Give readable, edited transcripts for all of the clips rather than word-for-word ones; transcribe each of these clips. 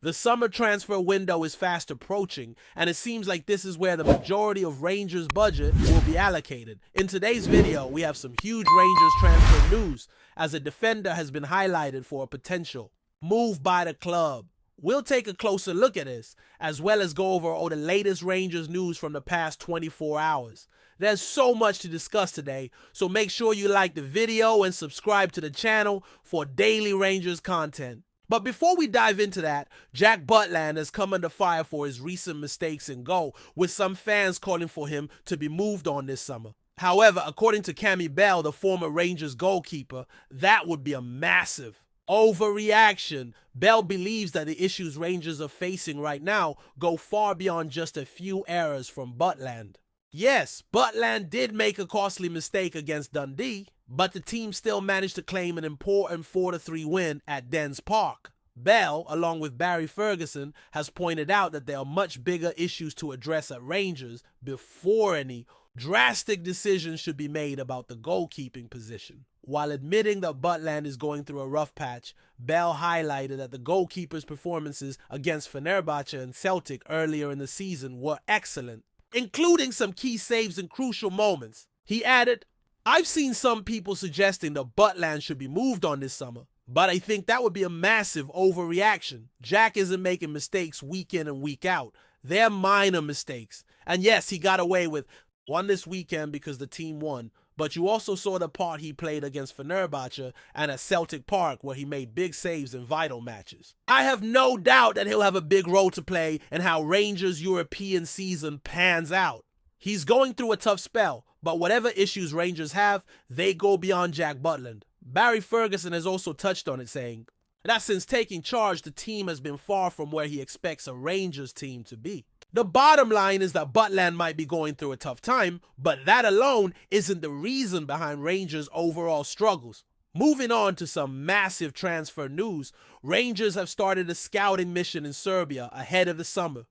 The summer transfer window is fast approaching, and it seems like this is where the majority of Rangers' budget will be allocated. In today's video, we have some huge Rangers transfer news, as a defender has been highlighted for a potential move by the club. We'll take a closer look at this, as well as go over all the latest Rangers news from the past 24 hours. There's so much to discuss today, so make sure you like the video and subscribe to the channel for daily Rangers content. But before we dive into that, Jack Butland has come under fire for his recent mistakes in goal, with some fans calling for him to be moved on this summer. However, according to Cammy Bell, the former Rangers goalkeeper, that would be a massive overreaction. Bell believes that the issues Rangers are facing right now go far beyond just a few errors from Butland. Yes, Butland did make a costly mistake against Dundee, but the team still managed to claim an important 4-3 win at Dens Park. Bell, along with Barry Ferguson, has pointed out that there are much bigger issues to address at Rangers before any drastic decisions should be made about the goalkeeping position. While admitting that Butland is going through a rough patch, Bell highlighted that the goalkeeper's performances against Fenerbahce and Celtic earlier in the season were excellent, including some key saves in crucial moments. He added, "I've seen some people suggesting that Butland should be moved on this summer, but I think that would be a massive overreaction. Jack isn't making mistakes week in and week out. They're minor mistakes. And yes, he got away with one this weekend because the team won, but you also saw the part he played against Fenerbahce and at Celtic Park, where he made big saves in vital matches. I have no doubt that he'll have a big role to play in how Rangers' European season pans out. He's going through a tough spell, but whatever issues Rangers have, they go beyond Jack Butland." Barry Ferguson has also touched on it, saying that since taking charge, the team has been far from where he expects a Rangers team to be. The bottom line is that Butland might be going through a tough time, but that alone isn't the reason behind Rangers' overall struggles. Moving on to some massive transfer news, Rangers have started a scouting mission in Serbia ahead of the summer.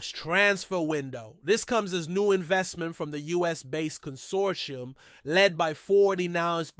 Transfer window. This comes as new investment from the US-based consortium led by 49ers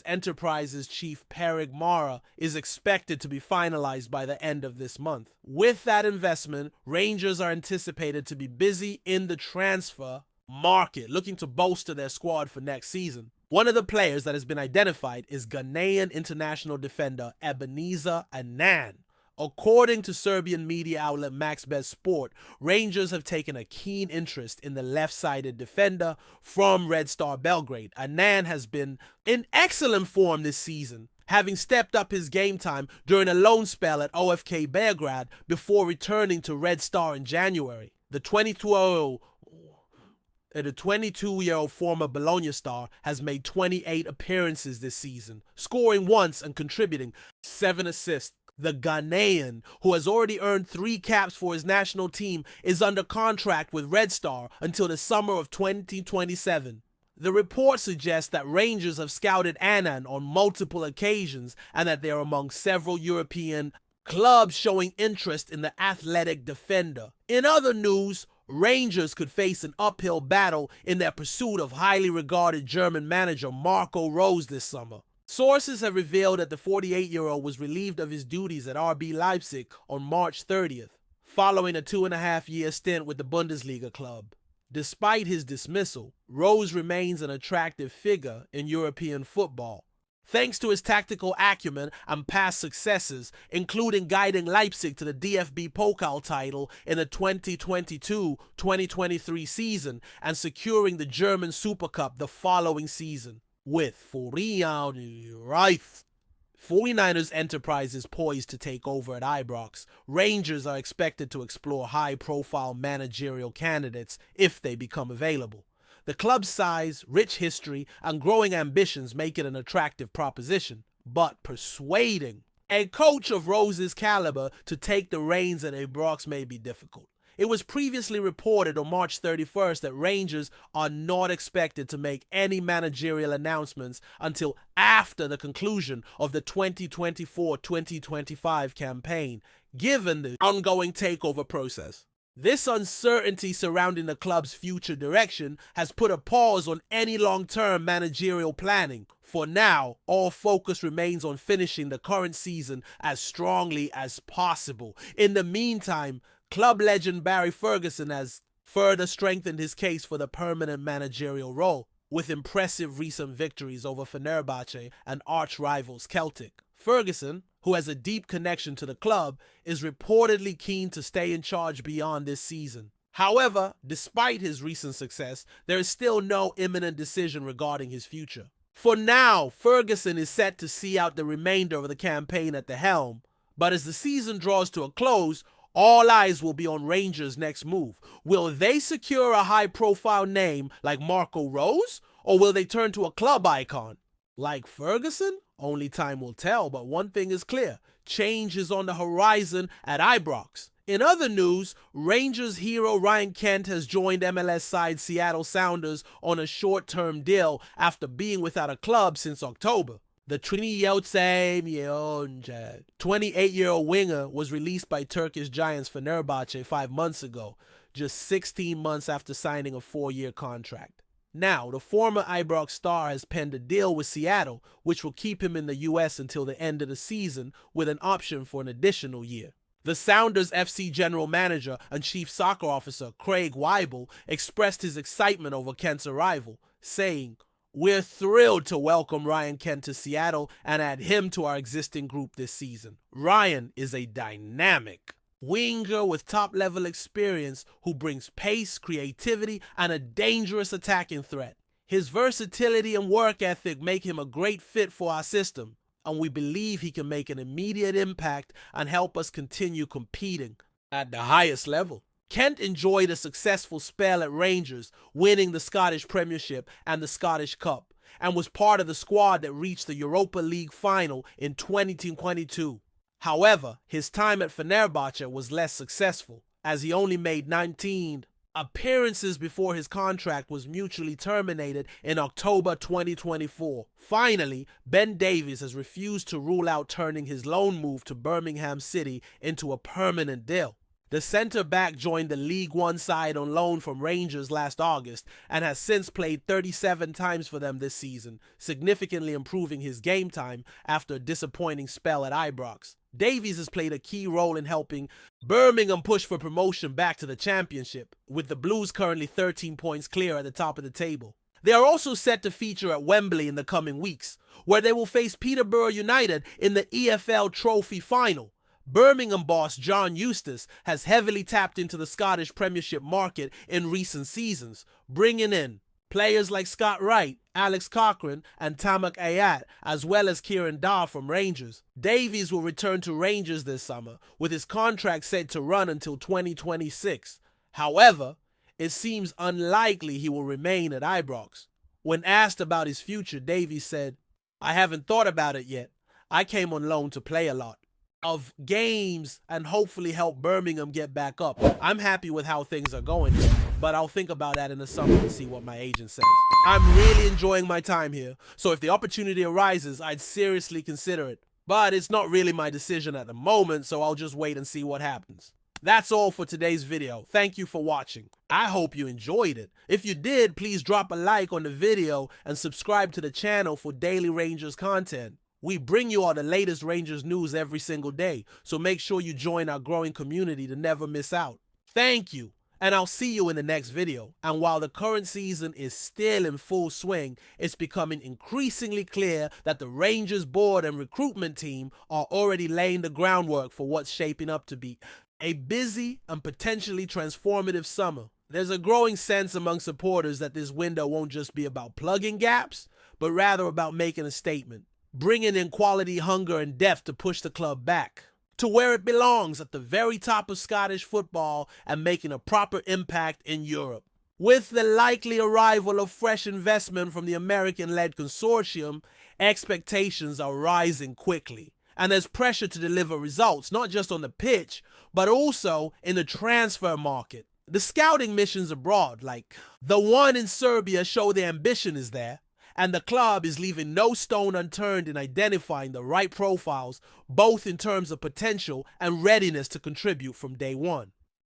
Enterprises chief Perig Mara is expected to be finalized by the end of this month. With that investment, Rangers are anticipated to be busy in the transfer market, looking to bolster their squad for next season. One of the players that has been identified is Ghanaian international defender Ebenezer Annan. According to Serbian media outlet MaxBet Sport, Rangers have taken a keen interest in the left-sided defender from Red Star Belgrade. Annan has been in excellent form this season, having stepped up his game time during a loan spell at OFK Belgrade before returning to Red Star in January. The 22-year-old former Bologna star has made 28 appearances this season, scoring once and contributing 7 assists. The Ghanaian, who has already earned 3 caps for his national team, is under contract with Red Star until the summer of 2027. The report suggests that Rangers have scouted Annan on multiple occasions and that they are among several European clubs showing interest in the athletic defender. In other news, Rangers could face an uphill battle in their pursuit of highly regarded German manager Marco Rose this summer. Sources have revealed that the 48-year-old was relieved of his duties at RB Leipzig on March 30th, following a 2.5-year stint with the Bundesliga club. Despite his dismissal, Rose remains an attractive figure in European football, thanks to his tactical acumen and past successes, including guiding Leipzig to the DFB Pokal title in the 2022-2023 season and securing the German Super Cup the following season. With 49ers Enterprises poised to take over at Ibrox, Rangers are expected to explore high-profile managerial candidates if they become available. The club's size, rich history, and growing ambitions make it an attractive proposition, but persuading a coach of Rose's caliber to take the reins at Ibrox may be difficult. It was previously reported on March 31st that Rangers are not expected to make any managerial announcements until after the conclusion of the 2024-2025 campaign, given the ongoing takeover process. This uncertainty surrounding the club's future direction has put a pause on any long-term managerial planning For now, all focus remains on finishing the current season as strongly as possible. In the meantime, club legend Barry Ferguson has further strengthened his case for the permanent managerial role, with impressive recent victories over Fenerbahce and arch rivals Celtic. Ferguson, who has a deep connection to the club, is reportedly keen to stay in charge beyond this season. However, despite his recent success, there is still no imminent decision regarding his future. For now, Ferguson is set to see out the remainder of the campaign at the helm, but as the season draws to a close, all eyes will be on Rangers' next move. Will they secure a high-profile name like Marco Rose, or will they turn to a club icon? Like Ferguson? Only time will tell, but one thing is clear. Change is on the horizon at Ibrox. In other news, Rangers hero Ryan Kent has joined MLS side Seattle Sounders on a short-term deal after being without a club since October. The 28-year-old winger was released by Turkish giants Fenerbahce 5 months ago, just 16 months after signing a 4-year contract. Now, the former Ibrox star has penned a deal with Seattle, which will keep him in the US until the end of the season, with an option for an additional year. The Sounders FC general manager and chief soccer officer Craig Weibel expressed his excitement over Kent's arrival, saying, "We're thrilled to welcome Ryan Kent to Seattle and add him to our existing group this season. Ryan is a dynamic winger with top-level experience who brings pace, creativity, and a dangerous attacking threat. His versatility and work ethic make him a great fit for our system, and we believe he can make an immediate impact and help us continue competing at the highest level." Kent enjoyed a successful spell at Rangers, winning the Scottish Premiership and the Scottish Cup, and was part of the squad that reached the Europa League final in 2022. However, his time at Fenerbahce was less successful, as he only made 19 appearances before his contract was mutually terminated in October 2024. Finally, Ben Davies has refused to rule out turning his loan move to Birmingham City into a permanent deal. The centre-back joined the League One side on loan from Rangers last August and has since played 37 times for them this season, significantly improving his game time after a disappointing spell at Ibrox. Davies has played a key role in helping Birmingham push for promotion back to the Championship, with the Blues currently 13 points clear at the top of the table. They are also set to feature at Wembley in the coming weeks, where they will face Peterborough United in the EFL Trophy final. Birmingham boss John Eustace has heavily tapped into the Scottish Premiership market in recent seasons, bringing in players like Scott Wright, Alex Cochrane, and Tamak Ayat, as well as Kieran Daw from Rangers. Davies will return to Rangers this summer, with his contract set to run until 2026. However, it seems unlikely he will remain at Ibrox. When asked about his future, Davies said, "I haven't thought about it yet. I came on loan to play a lot of games and hopefully help Birmingham get back up. I'm happy with how things are going, but I'll think about that in the summer and see what my agent says. I'm really enjoying my time here, so if the opportunity arises, I'd seriously consider it. But it's not really my decision at the moment, so I'll just wait and see what happens." That's all for today's video. Thank you for watching. I hope you enjoyed it. If you did, please drop a like on the video and subscribe to the channel for daily Rangers content. We bring you all the latest Rangers news every single day, so make sure you join our growing community to never miss out. Thank you, and I'll see you in the next video. And while the current season is still in full swing, it's becoming increasingly clear that the Rangers board and recruitment team are already laying the groundwork for what's shaping up to be a busy and potentially transformative summer. There's a growing sense among supporters that this window won't just be about plugging gaps, but rather about making a statement, bringing in quality, hunger, and depth to push the club back to where it belongs, at the very top of Scottish football, and making a proper impact in Europe. With the likely arrival of fresh investment from the American-led consortium, expectations are rising quickly, and there's pressure to deliver results, not just on the pitch, but also in the transfer market. The scouting missions abroad, like the one in Serbia, show the ambition is there, and the club is leaving no stone unturned in identifying the right profiles, both in terms of potential and readiness to contribute from day one.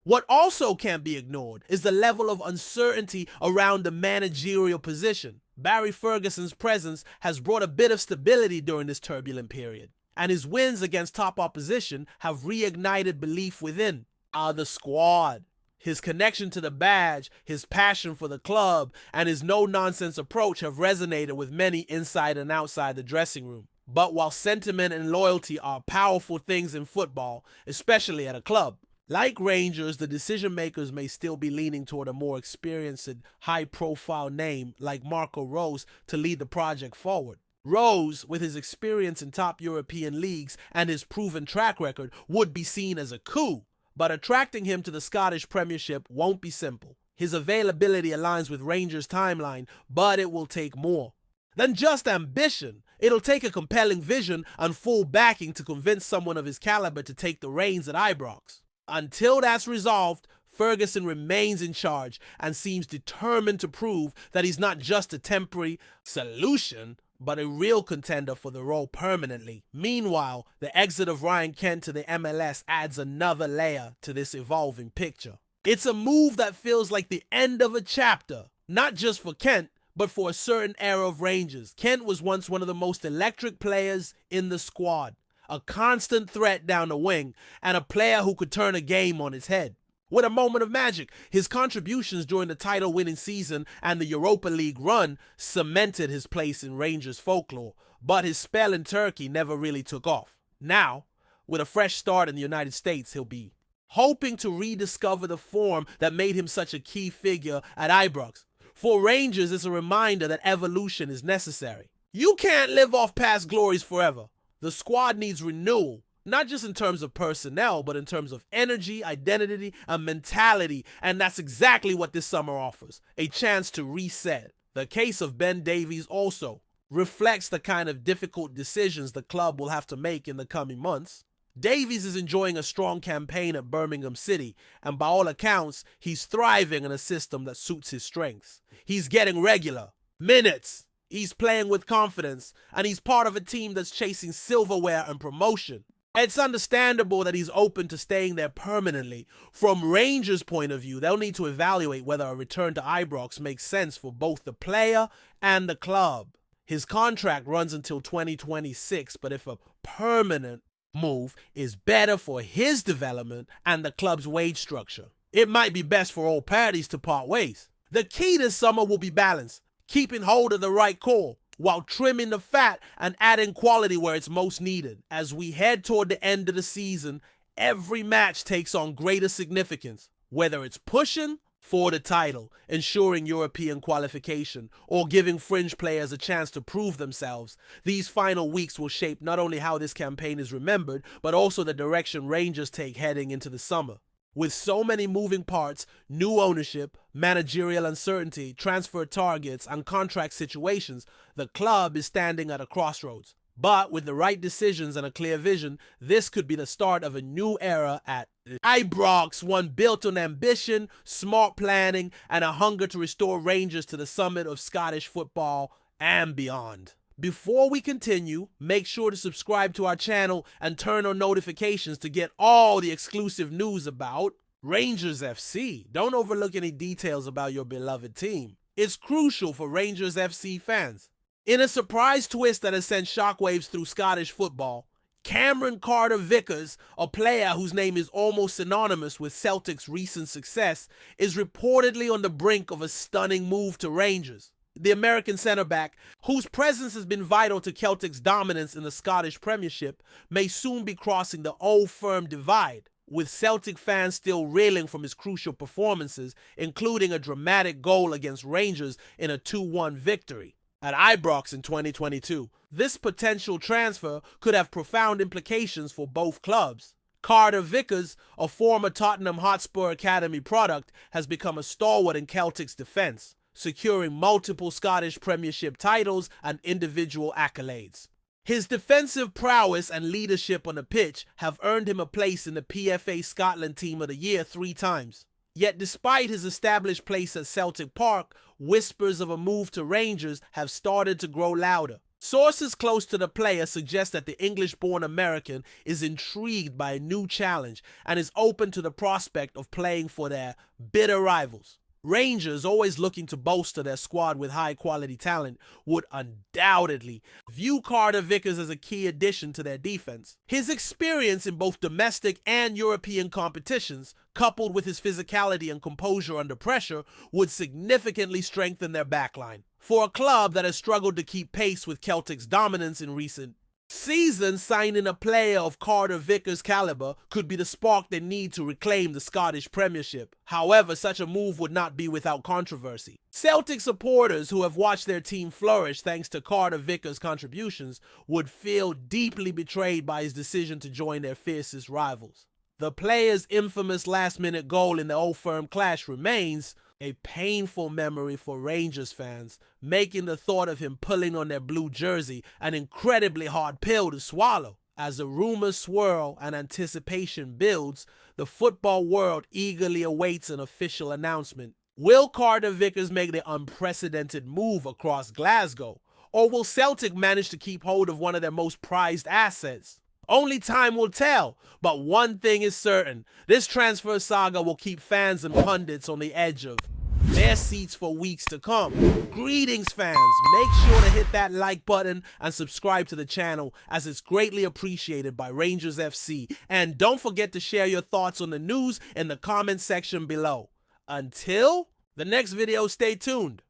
What also can't be ignored is the level of uncertainty around the managerial position. Barry Ferguson's presence has brought a bit of stability during this turbulent period, and his wins against top opposition have reignited belief within the squad. His connection to the badge, his passion for the club, and his no-nonsense approach have resonated with many inside and outside the dressing room. But while sentiment and loyalty are powerful things in football, especially at a club, like Rangers, the decision-makers may still be leaning toward a more experienced and high-profile name like Marco Rose to lead the project forward. Rose, with his experience in top European leagues and his proven track record, would be seen as a coup, but attracting him to the Scottish Premiership won't be simple. His availability aligns with Rangers' timeline, but it will take more than just ambition. It'll take a compelling vision and full backing to convince someone of his caliber to take the reins at Ibrox. Until that's resolved, Ferguson remains in charge and seems determined to prove that he's not just a temporary solution, but a real contender for the role permanently. Meanwhile, the exit of Ryan Kent to the MLS adds another layer to this evolving picture. It's a move that feels like the end of a chapter, not just for Kent, but for a certain era of Rangers. Kent was once one of the most electric players in the squad, a constant threat down the wing, and a player who could turn a game on its head. With a moment of magic, his contributions during the title-winning season and the Europa League run cemented his place in Rangers folklore, but his spell in Turkey never really took off. Now, with a fresh start in the United States, he'll be hoping to rediscover the form that made him such a key figure at Ibrox. For Rangers, it's a reminder that evolution is necessary. You can't live off past glories forever. The squad needs renewal, not just in terms of personnel, but in terms of energy, identity, and mentality, and that's exactly what this summer offers, a chance to reset. The case of Ben Davies also reflects the kind of difficult decisions the club will have to make in the coming months. Davies is enjoying a strong campaign at Birmingham City, and by all accounts, he's thriving in a system that suits his strengths. He's getting regular minutes, he's playing with confidence, and he's part of a team that's chasing silverware and promotion. It's understandable that he's open to staying there permanently. From Rangers' point of view, they'll need to evaluate whether a return to Ibrox makes sense for both the player and the club. His contract runs until 2026, but if a permanent move is better for his development and the club's wage structure, it might be best for all parties to part ways. The key this summer will be balance, keeping hold of the right core, while trimming the fat and adding quality where it's most needed. As we head toward the end of the season, every match takes on greater significance, whether it's pushing for the title, ensuring European qualification, or giving fringe players a chance to prove themselves. These final weeks will shape not only how this campaign is remembered, but also the direction Rangers take heading into the summer. With so many moving parts, new ownership, managerial uncertainty, transfer targets, and contract situations, the club is standing at a crossroads. But with the right decisions and a clear vision, this could be the start of a new era at Ibrox, one built on ambition, smart planning, and a hunger to restore Rangers to the summit of Scottish football and beyond. Before we continue, make sure to subscribe to our channel and turn on notifications to get all the exclusive news about Rangers FC. Don't overlook any details about your beloved team. It's crucial for Rangers FC fans. In a surprise twist that has sent shockwaves through Scottish football, Cameron Carter-Vickers, a player whose name is almost synonymous with Celtic's recent success, is reportedly on the brink of a stunning move to Rangers. The American centre-back, whose presence has been vital to Celtic's dominance in the Scottish Premiership, may soon be crossing the old firm divide, with Celtic fans still reeling from his crucial performances, including a dramatic goal against Rangers in a 2-1 victory at Ibrox in 2022. This potential transfer could have profound implications for both clubs. Carter-Vickers, a former Tottenham Hotspur Academy product, has become a stalwart in Celtic's defence, securing multiple Scottish Premiership titles and individual accolades. His defensive prowess and leadership on the pitch have earned him a place in the PFA Scotland Team of the Year 3 times. Yet despite his established place at Celtic Park, whispers of a move to Rangers have started to grow louder. Sources close to the player suggest that the English-born American is intrigued by a new challenge and is open to the prospect of playing for their bitter rivals. Rangers, always looking to bolster their squad with high-quality talent, would undoubtedly view Carter-Vickers as a key addition to their defense. His experience in both domestic and European competitions, coupled with his physicality and composure under pressure, would significantly strengthen their backline. For a club that has struggled to keep pace with Celtic's dominance in recent seasons, signing a player of Carter-Vickers' caliber could be the spark they need to reclaim the Scottish Premiership. However, such a move would not be without controversy. Celtic supporters who have watched their team flourish thanks to Carter-Vickers' contributions would feel deeply betrayed by his decision to join their fiercest rivals. The player's infamous last-minute goal in the Old Firm clash remains a painful memory for Rangers fans, making the thought of him pulling on their blue jersey an incredibly hard pill to swallow. As the rumors swirl and anticipation builds, the football world eagerly awaits an official announcement. Will Carter-Vickers make the unprecedented move across Glasgow, or will Celtic manage to keep hold of one of their most prized assets? Only time will tell, but one thing is certain, this transfer saga will keep fans and pundits on the edge of their seats for weeks to come. Greetings, fans. Make sure to hit that like button and subscribe to the channel, as it's greatly appreciated by Rangers FC. And don't forget to share your thoughts on the news in the comment section below. Until the next video, stay tuned.